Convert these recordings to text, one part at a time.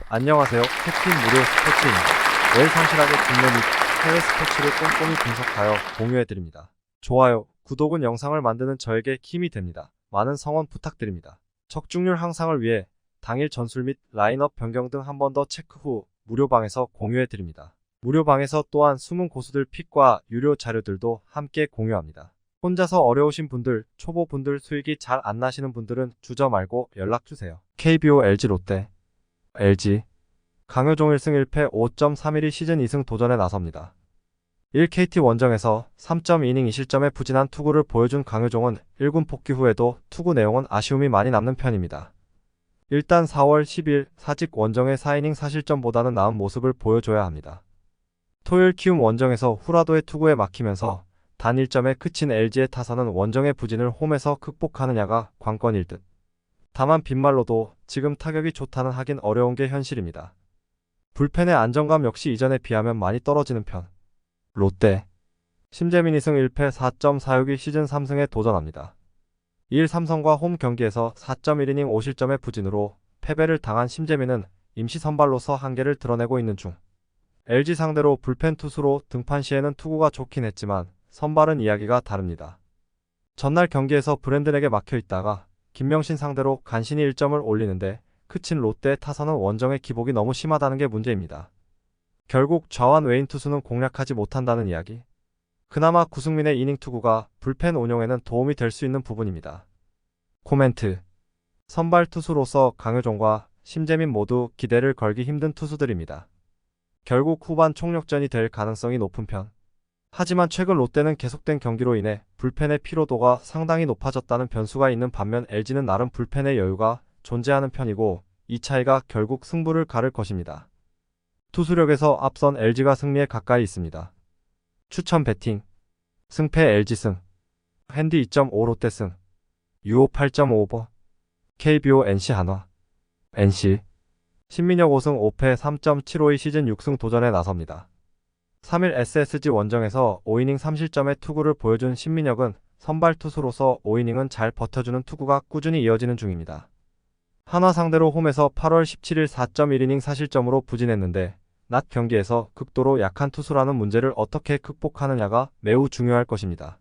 안녕하세요. 캡틴 무료 스포츠입니다. 매일 성실하게 국내 및 해외 스포츠를 꼼꼼히 분석하여 공유해드립니다. 좋아요, 구독은 영상을 만드는 저에게 힘이 됩니다. 많은 성원 부탁드립니다. 적중률 향상을 위해 당일 전술 및 라인업 변경 등 한 번 더 체크 후 무료방에서 공유해드립니다. 무료방에서 또한 숨은 고수들 픽과 유료 자료들도 함께 공유합니다. 혼자서 어려우신 분들, 초보분들 수익이 잘 안 나시는 분들은 주저 말고 연락주세요. KBO LG 롯데 LG 강효종 1승 1패 5.31위 시즌 2승 도전에 나섭니다. 1KT 원정에서 3.2이닝 2실점의 부진한 투구를 보여준 강효종은 1군 복귀 후에도 투구 내용은 아쉬움이 많이 남는 편입니다. 일단 4월 10일 사직 원정의 4이닝 4실점보다는 나은 모습을 보여줘야 합니다. 토요일 키움 원정에서 후라도의 투구에 막히면서 단 1점에 그친 LG의 타선은 원정의 부진을 홈에서 극복하느냐가 관건일 듯. 다만 빈말로도 지금 타격이 좋다는 하긴 어려운 게 현실입니다. 불펜의 안정감 역시 이전에 비하면 많이 떨어지는 편. 롯데 심재민 2승 1패 4.46위 시즌 3승에 도전합니다. 2일 삼성과 홈 경기에서 4.1이닝 5실점의 부진으로 패배를 당한 심재민은 임시 선발로서 한계를 드러내고 있는 중. LG 상대로 불펜 투수로 등판 시에는 투구가 좋긴 했지만 선발은 이야기가 다릅니다. 전날 경기에서 브랜든에게 막혀있다가 김명신 상대로 간신히 1점을 올리는데 그친 롯데 타선은 원정의 기복이 너무 심하다는 게 문제입니다. 결국 좌완 외인 투수는 공략하지 못한다는 이야기. 그나마 구승민의 이닝 투구가 불펜 운용에는 도움이 될 수 있는 부분입니다. 코멘트. 선발 투수로서 강효종과 심재민 모두 기대를 걸기 힘든 투수들입니다. 결국 후반 총력전이 될 가능성이 높은 편. 하지만 최근 롯데는 계속된 경기로 인해 불펜의 피로도가 상당히 높아졌다는 변수가 있는 반면 LG는 나름 불펜의 여유가 존재하는 편이고 이 차이가 결국 승부를 가를 것입니다. 투수력에서 앞선 LG가 승리에 가까이 있습니다. 추천 배팅 승패 LG 승 핸디 2.5 롯데 승 유오 8.5 오버 KBO NC 한화 NC 신민혁 5승 5패 3.75의 시즌 6승 도전에 나섭니다. 3일 SSG 원정에서 5이닝 3실점의 투구를 보여준 신민혁은 선발 투수로서 5이닝은 잘 버텨주는 투구가 꾸준히 이어지는 중입니다. 한화 상대로 홈에서 8월 17일 4.1이닝 4실점으로 부진했는데 낮 경기에서 극도로 약한 투수라는 문제를 어떻게 극복하느냐가 매우 중요할 것입니다.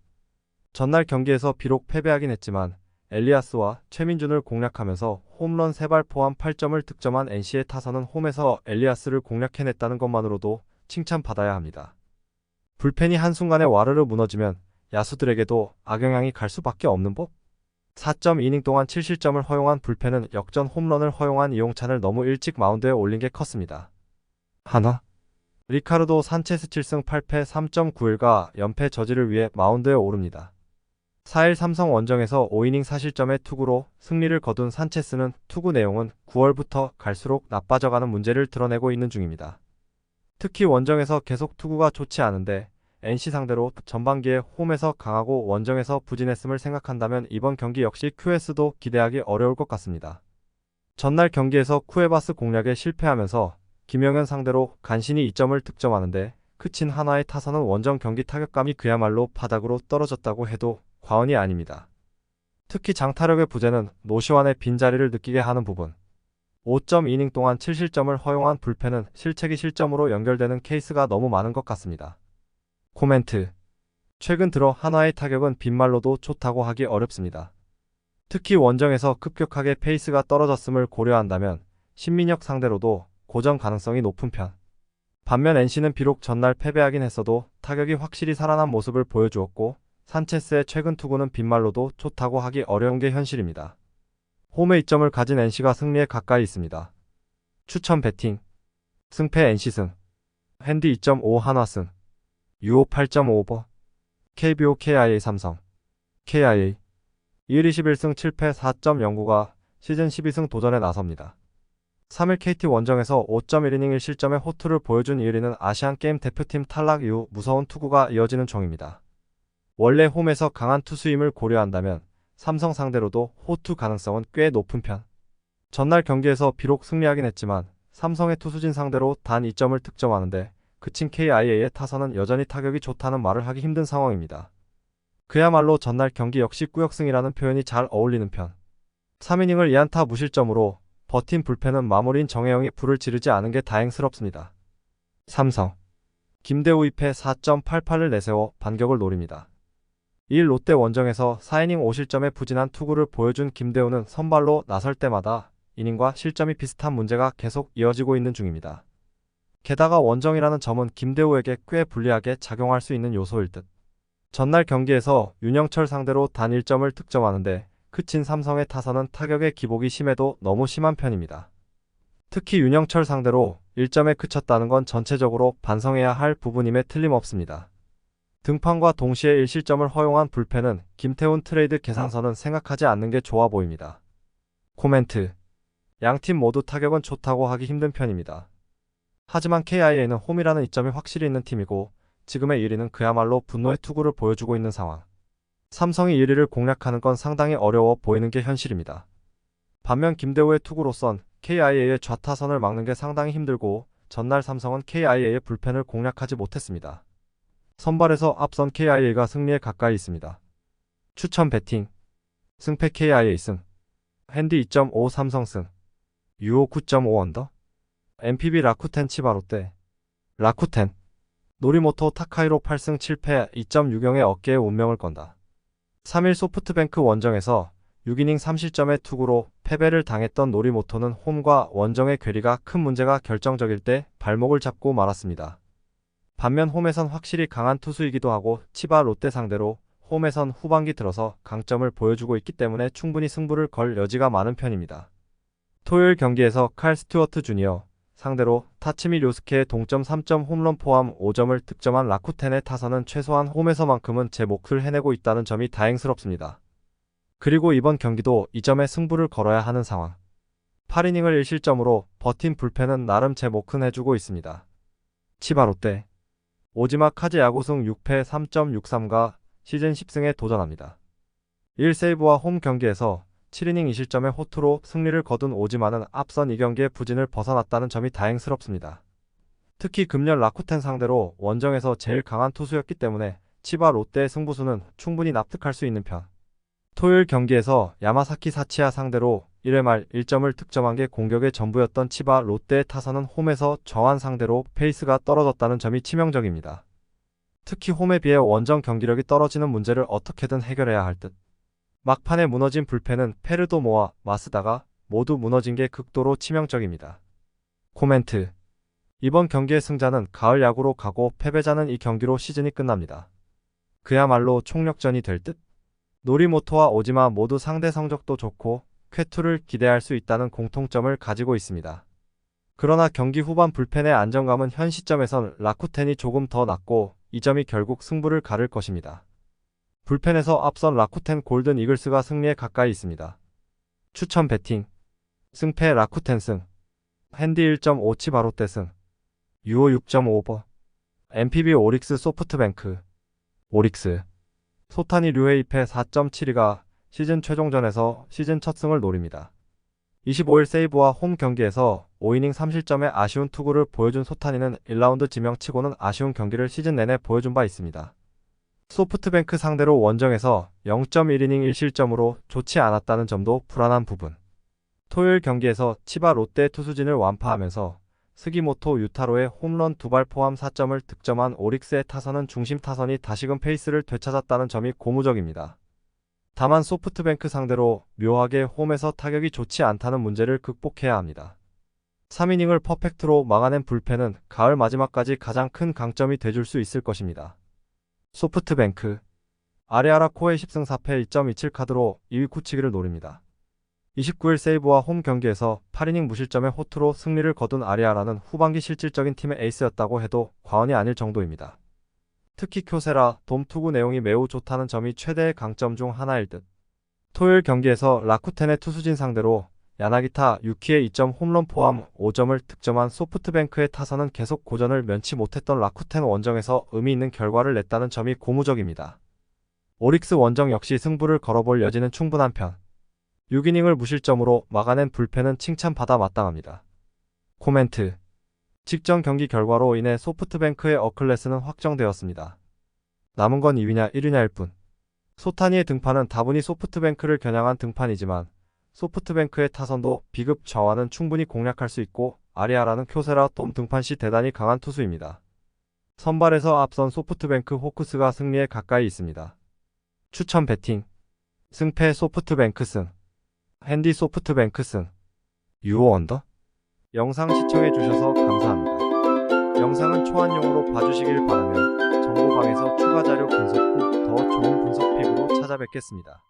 전날 경기에서 비록 패배하긴 했지만 엘리아스와 최민준을 공략하면서 홈런 3발 포함 8점을 득점한 NC의 타선은 홈에서 엘리아스를 공략해냈다는 것만으로도 칭찬받아야 합니다. 불펜이 한순간에 와르르 무너지면 야수들에게도 악영향이 갈 수밖에 없는 법? 4.2이닝 동안 7실점을 허용한 불펜은 역전 홈런을 허용한 이용찬을 너무 일찍 마운드에 올린 게 컸습니다. 한화 리카르도 산체스 7승 8패 3.91가 연패 저지를 위해 마운드에 오릅니다. 4일 삼성 원정에서 5이닝 4실점의 투구로 승리를 거둔 산체스는 투구 내용은 9월부터 갈수록 나빠져가는 문제를 드러내고 있는 중입니다. 특히 원정에서 계속 투구가 좋지 않은데 NC 상대로 전반기에 홈에서 강하고 원정에서 부진했음을 생각한다면 이번 경기 역시 QS도 기대하기 어려울 것 같습니다. 전날 경기에서 쿠에바스 공략에 실패하면서 김영현 상대로 간신히 2점을 득점하는데 그친 한화의 타선은 원정 경기 타격감이 그야말로 바닥으로 떨어졌다고 해도 과언이 아닙니다. 특히 장타력의 부재는 노시환의 빈자리를 느끼게 하는 부분. 5.2이닝 동안 7실점을 허용한 불펜은 실책이 실점으로 연결되는 케이스가 너무 많은 것 같습니다. 코멘트. 최근 들어 한화의 타격은 빈말로도 좋다고 하기 어렵습니다. 특히 원정에서 급격하게 페이스가 떨어졌음을 고려한다면 신민혁 상대로도 고전 가능성이 높은 편. 반면 NC는 비록 전날 패배하긴 했어도 타격이 확실히 살아난 모습을 보여주었고 산체스의 최근 투구는 빈말로도 좋다고 하기 어려운 게 현실입니다. 홈에 2점을 가진 NC가 승리에 가까이 있습니다. 추천 배팅 승패 NC승 핸디 2.5 한화승 유오 8.5 오버 KBO KIA 삼성 KIA 2일 21승 7패 4.09가 시즌 12승 도전에 나섭니다. 3일 KT 원정에서 5.1이닝 1실점의 호투를 보여준 2일이는 아시안게임 대표팀 탈락 이후 무서운 투구가 이어지는 중입니다. 원래 홈에서 강한 투수임을 고려한다면 삼성 상대로도 호투 가능성은 꽤 높은 편. 전날 경기에서 비록 승리하긴 했지만 삼성의 투수진 상대로 단 2점을 득점하는데 그친 KIA의 타선은 여전히 타격이 좋다는 말을 하기 힘든 상황입니다. 그야말로 전날 경기 역시 꾸역승이라는 표현이 잘 어울리는 편. 3이닝을 2안타 무실점으로 버틴 불펜은 마무리인 정혜영이 불을 지르지 않은 게 다행스럽습니다. 삼성 김대우 2패 4.88을 내세워 반격을 노립니다. 2일 롯데 원정에서 4이닝 5실점의 부진한 투구를 보여준 김대우는 선발로 나설 때마다 이닝과 실점이 비슷한 문제가 계속 이어지고 있는 중입니다. 게다가 원정이라는 점은 김대우에게 꽤 불리하게 작용할 수 있는 요소일 듯. 전날 경기에서 윤영철 상대로 단 1점을 득점하는데 그친 삼성의 타선은 타격의 기복이 심해도 너무 심한 편입니다. 특히 윤영철 상대로 1점에 그쳤다는 건 전체적으로 반성해야 할 부분임에 틀림없습니다. 등판과 동시에 1실점을 허용한 불펜은 김태훈 트레이드 계산서는 생각하지 않는 게 좋아 보입니다. 코멘트. 양팀 모두 타격은 좋다고 하기 힘든 편입니다. 하지만 KIA는 홈이라는 이점이 확실히 있는 팀이고 지금의 1위는 그야말로 분노의 투구를 보여주고 있는 상황. 삼성이 1위를 공략하는 건 상당히 어려워 보이는 게 현실입니다. 반면 김대우의 투구로선 KIA의 좌타선을 막는 게 상당히 힘들고 전날 삼성은 KIA의 불펜을 공략하지 못했습니다. 선발에서 앞선 KIA가 승리에 가까이 있습니다. 추천 배팅 승패 KIA 승 핸디 2.5 삼성승 유오 9.5 언더 MPB 라쿠텐 치바 롯데 라쿠텐 노리모토 타카이로 8승 7패 2.60의 어깨에 운명을 건다. 3일 소프트뱅크 원정에서 6이닝 3실점의 투구로 패배를 당했던 노리모토는 홈과 원정의 괴리가 큰 문제가 결정적일 때 발목을 잡고 말았습니다. 반면 홈에선 확실히 강한 투수이기도 하고 치바 롯데 상대로 홈에선 후반기 들어서 강점을 보여주고 있기 때문에 충분히 승부를 걸 여지가 많은 편입니다. 토요일 경기에서 칼 스튜어트 주니어 상대로 타츠미 료스케의 동점 3점 홈런 포함 5점을 득점한 라쿠텐의 타선은 최소한 홈에서만큼은 제 몫을 해내고 있다는 점이 다행스럽습니다. 그리고 이번 경기도 이 점에 승부를 걸어야 하는 상황. 8이닝을 1실점으로 버틴 불펜은 나름 제 몫은 해주고 있습니다. 치바 롯데 오지마 카즈 야구승 6패 3.63가 시즌 10승에 도전합니다. 1세이브와 홈 경기에서 7이닝 2실점의 호투로 승리를 거둔 오지마는 앞선 2경기의 부진을 벗어났다는 점이 다행스럽습니다. 특히 금년 라쿠텐 상대로 원정에서 제일 강한 투수였기 때문에 치바 롯데의 승부수는 충분히 납득할 수 있는 편. 토요일 경기에서 야마사키 사치야 상대로 1회 말 1점을 득점한 게 공격의 전부였던 치바 롯데의 타선은 홈에서 정한 상대로 페이스가 떨어졌다는 점이 치명적입니다. 특히 홈에 비해 원정 경기력이 떨어지는 문제를 어떻게든 해결해야 할 듯. 막판에 무너진 불펜은 페르도모와 마스다가 모두 무너진 게 극도로 치명적입니다. 코멘트. 이번 경기의 승자는 가을 야구로 가고 패배자는 이 경기로 시즌이 끝납니다. 그야말로 총력전이 될 듯. 노리모토와 오지마 모두 상대 성적도 좋고 쾌투를 기대할 수 있다는 공통점을 가지고 있습니다. 그러나 경기 후반 불펜의 안정감은 현 시점에선 라쿠텐이 조금 더 낮고 이 점이 결국 승부를 가를 것입니다. 불펜에서 앞선 라쿠텐 골든 이글스가 승리에 가까이 있습니다. 추천 배팅 승패 라쿠텐 승 핸디 1.5 치바 롯데 승 유오 6.5버 MPB 오릭스 소프트뱅크 오릭스 소타니 류의 2패 4.72가 시즌 최종전에서 시즌 첫 승을 노립니다. 25일 세이브와 홈 경기에서 5이닝 3실점의 아쉬운 투구를 보여준 소타니는 1라운드 지명치고는 아쉬운 경기를 시즌 내내 보여준 바 있습니다. 소프트뱅크 상대로 원정에서 0.1이닝 1실점으로 좋지 않았다는 점도 불안한 부분. 토요일 경기에서 치바 롯데 투수진을 완파하면서 스기모토 유타로의 홈런 2발 포함 4점을 득점한 오릭스의 타선은 중심 타선이 다시금 페이스를 되찾았다는 점이 고무적입니다. 다만 소프트뱅크 상대로 묘하게 홈에서 타격이 좋지 않다는 문제를 극복해야 합니다. 3이닝을 퍼펙트로 막아낸 불펜은 가을 마지막까지 가장 큰 강점이 돼줄 수 있을 것입니다. 소프트뱅크 아리아라 코의 10승 4패 2.27 카드로 2위 굳히기를 노립니다. 29일 세이브와 홈 경기에서 8이닝 무실점의 호투로 승리를 거둔 아리아라는 후반기 실질적인 팀의 에이스였다고 해도 과언이 아닐 정도입니다. 특히 쿄세라, 돔 투구 내용이 매우 좋다는 점이 최대의 강점 중 하나일 듯. 토요일 경기에서 라쿠텐의 투수진 상대로 야나기타 유키의 2점 홈런 포함 5점을 득점한 소프트뱅크의 타선은 계속 고전을 면치 못했던 라쿠텐 원정에서 의미 있는 결과를 냈다는 점이 고무적입니다. 오릭스 원정 역시 승부를 걸어볼 여지는 충분한 편. 6이닝을 무실점으로 막아낸 불펜은 칭찬받아 마땅합니다. 코멘트. 직전 경기 결과로 인해 소프트뱅크의 어클래스는 확정되었습니다. 남은 건 2위냐 1위냐일 뿐. 소타니의 등판은 다분히 소프트뱅크를 겨냥한 등판이지만 소프트뱅크의 타선도 비급 좌완은 충분히 공략할 수 있고 아리아라는 쿄세라 돔 등판 시 대단히 강한 투수입니다. 선발에서 앞선 소프트뱅크 호크스가 승리에 가까이 있습니다. 추천 배팅 승패 소프트뱅크 승 핸디 소프트뱅크 승 유오 언더 영상 시청해주셔서 감사합니다. 영상은 초안용으로 봐주시길 바라며 정보방에서 추가 자료 분석 후 더 좋은 분석 픽으로 찾아뵙겠습니다.